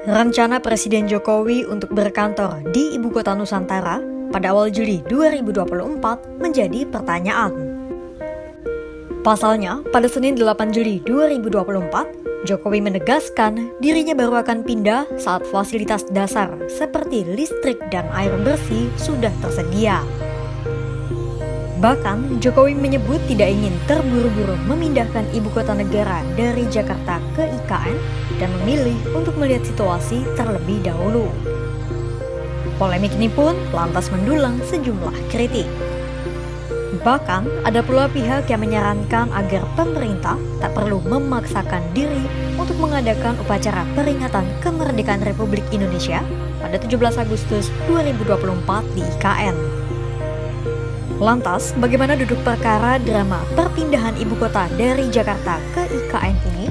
Rencana Presiden Jokowi untuk berkantor di Ibu Kota Nusantara pada awal Juli 2024 menjadi pertanyaan. Pasalnya, pada Senin 8 Juli 2024, Jokowi menegaskan dirinya baru akan pindah saat fasilitas dasar seperti listrik dan air bersih sudah tersedia. Bahkan, Jokowi menyebut tidak ingin terburu-buru memindahkan ibu kota negara dari Jakarta ke IKN dan memilih untuk melihat situasi terlebih dahulu. Polemik ini pun lantas mendulang sejumlah kritik. Bahkan, ada pula pihak yang menyarankan agar pemerintah tak perlu memaksakan diri untuk mengadakan upacara peringatan kemerdekaan Republik Indonesia pada 17 Agustus 2024 di IKN. Lantas, bagaimana duduk perkara drama perpindahan ibu kota dari Jakarta ke IKN ini?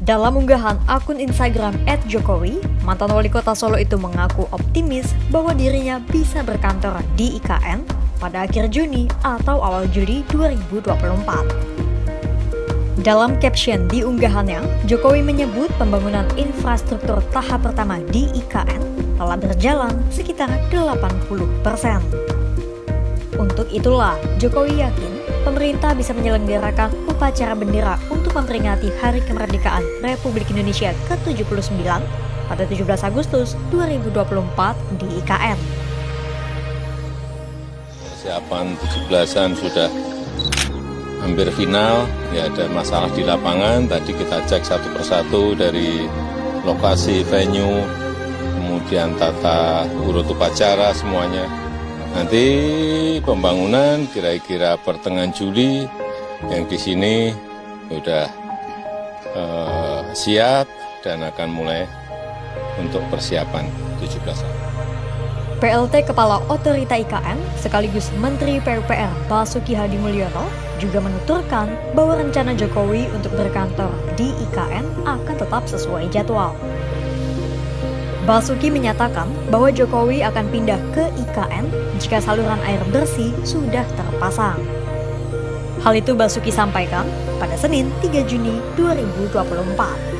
Dalam unggahan akun Instagram @jokowi, mantan wali kota Solo itu mengaku optimis bahwa dirinya bisa berkantor di IKN pada akhir Juni atau awal Juli 2024. Dalam caption di unggahannya, Jokowi menyebut pembangunan infrastruktur tahap pertama di IKN telah berjalan sekitar 80%. Untuk itulah, Jokowi yakin pemerintah bisa menyelenggarakan upacara bendera untuk memperingati Hari Kemerdekaan Republik Indonesia ke-79 pada 17 Agustus 2024 di IKN. Persiapan 17-an sudah hampir final, ya ada masalah di lapangan, tadi kita cek satu persatu dari lokasi venue, kemudian tata urut upacara semuanya. Nanti pembangunan kira-kira pertengahan Juli, yang di sini sudah siap dan akan mulai untuk persiapan 17-an. PLT Kepala Otorita IKN sekaligus Menteri PUPR Basuki Hadimulyono juga menuturkan bahwa rencana Jokowi untuk berkantor di IKN akan tetap sesuai jadwal. Basuki menyatakan bahwa Jokowi akan pindah ke IKN jika saluran air bersih sudah terpasang. Hal itu Basuki sampaikan pada Senin 3 Juni 2024.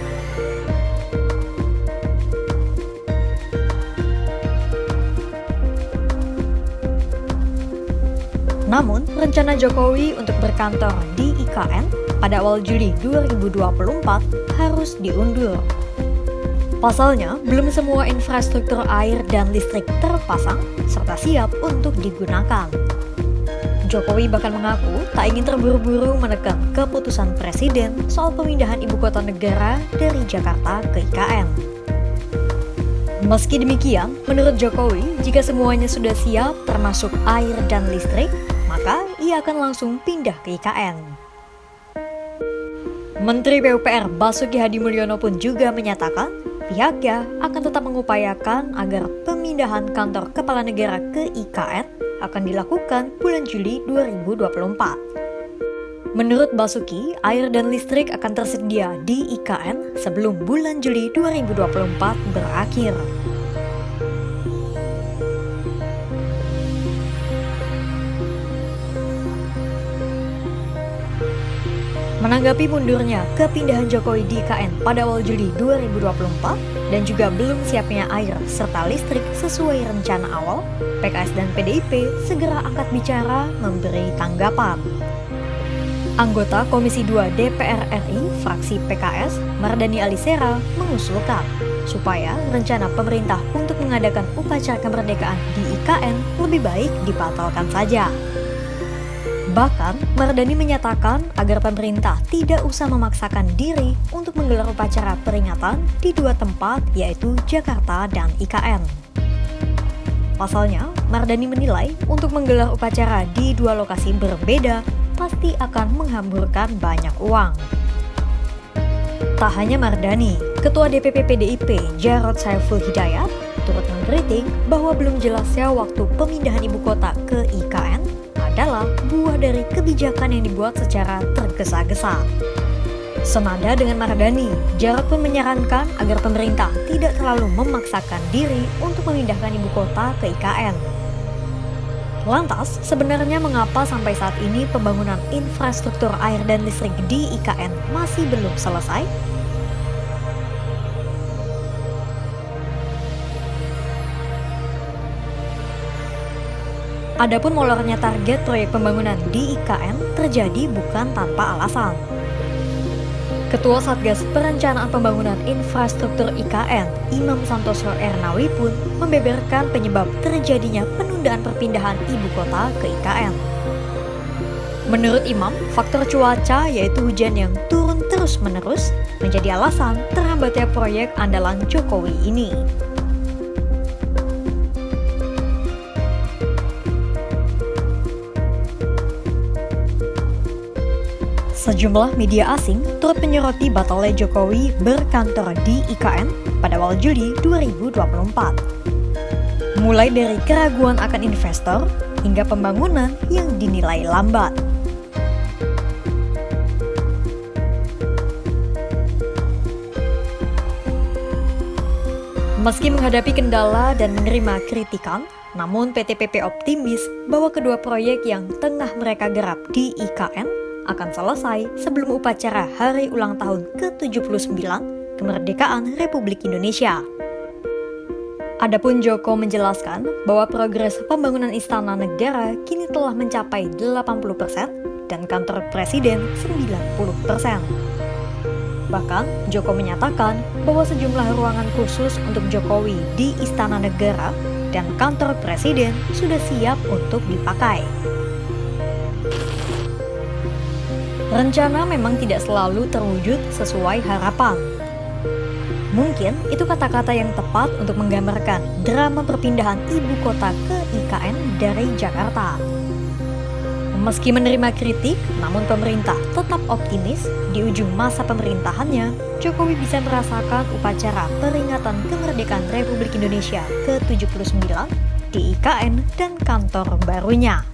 Namun, rencana Jokowi untuk berkantor di IKN pada awal Juli 2024 harus diundur. Pasalnya, belum semua infrastruktur air dan listrik terpasang serta siap untuk digunakan. Jokowi bahkan mengaku tak ingin terburu-buru menekan keputusan Presiden soal pemindahan ibu kota negara dari Jakarta ke IKN. Meski demikian, menurut Jokowi, jika semuanya sudah siap termasuk air dan listrik, maka ia akan langsung pindah ke IKN. Menteri PUPR Basuki Hadimulyono pun juga menyatakan pihaknya akan tetap mengupayakan agar pemindahan kantor kepala negara ke IKN akan dilakukan bulan Juli 2024. Menurut Basuki, air dan listrik akan tersedia di IKN sebelum bulan Juli 2024 berakhir. Menanggapi mundurnya kepindahan Jokowi di IKN pada awal Juli 2024 dan juga belum siapnya air serta listrik sesuai rencana awal, PKS dan PDIP segera angkat bicara memberi tanggapan. Anggota Komisi 2 DPR RI fraksi PKS, Mardani Alisera, mengusulkan supaya rencana pemerintah untuk mengadakan upacara kemerdekaan di IKN lebih baik dibatalkan saja. Bahkan, Mardani menyatakan agar pemerintah tidak usah memaksakan diri untuk menggelar upacara peringatan di dua tempat, yaitu Jakarta dan IKN. Pasalnya, Mardani menilai untuk menggelar upacara di dua lokasi berbeda pasti akan menghamburkan banyak uang. Tak hanya Mardani, Ketua DPP PDIP Jarod Saiful Hidayat turut mengkritik bahwa belum jelasnya waktu pemindahan ibu kota ke IKN adalah buah dari kebijakan yang dibuat secara tergesa-gesa. Senada dengan Mardani, Jarod pun menyarankan agar pemerintah tidak terlalu memaksakan diri untuk memindahkan ibu kota ke IKN. Lantas, sebenarnya mengapa sampai saat ini pembangunan infrastruktur air dan listrik di IKN masih belum selesai? Adapun molornya target proyek pembangunan di IKN terjadi bukan tanpa alasan. Ketua Satgas Perencanaan Pembangunan Infrastruktur IKN, Imam Santoso Ernawi pun membeberkan penyebab terjadinya penundaan perpindahan ibu kota ke IKN. Menurut Imam, faktor cuaca yaitu hujan yang turun terus-menerus menjadi alasan terhambatnya proyek andalan Jokowi ini. Sejumlah media asing turut menyoroti batalnya Jokowi berkantor di IKN pada awal Juli 2024. Mulai dari keraguan akan investor hingga pembangunan yang dinilai lambat. Meski menghadapi kendala dan menerima kritikan, namun PT PP optimis bahwa kedua proyek yang tengah mereka garap di IKN akan selesai sebelum upacara Hari Ulang Tahun ke-79 Kemerdekaan Republik Indonesia. Adapun Joko menjelaskan bahwa progres pembangunan Istana Negara kini telah mencapai 80% dan kantor Presiden 90%. Bahkan, Joko menyatakan bahwa sejumlah ruangan khusus untuk Jokowi di Istana Negara dan kantor Presiden sudah siap untuk dipakai. Rencana memang tidak selalu terwujud sesuai harapan. Mungkin itu kata-kata yang tepat untuk menggambarkan drama perpindahan ibu kota ke IKN dari Jakarta. Meski menerima kritik, namun pemerintah tetap optimis di ujung masa pemerintahannya, Jokowi bisa merasakan upacara peringatan kemerdekaan Republik Indonesia ke-79 di IKN dan kantor barunya.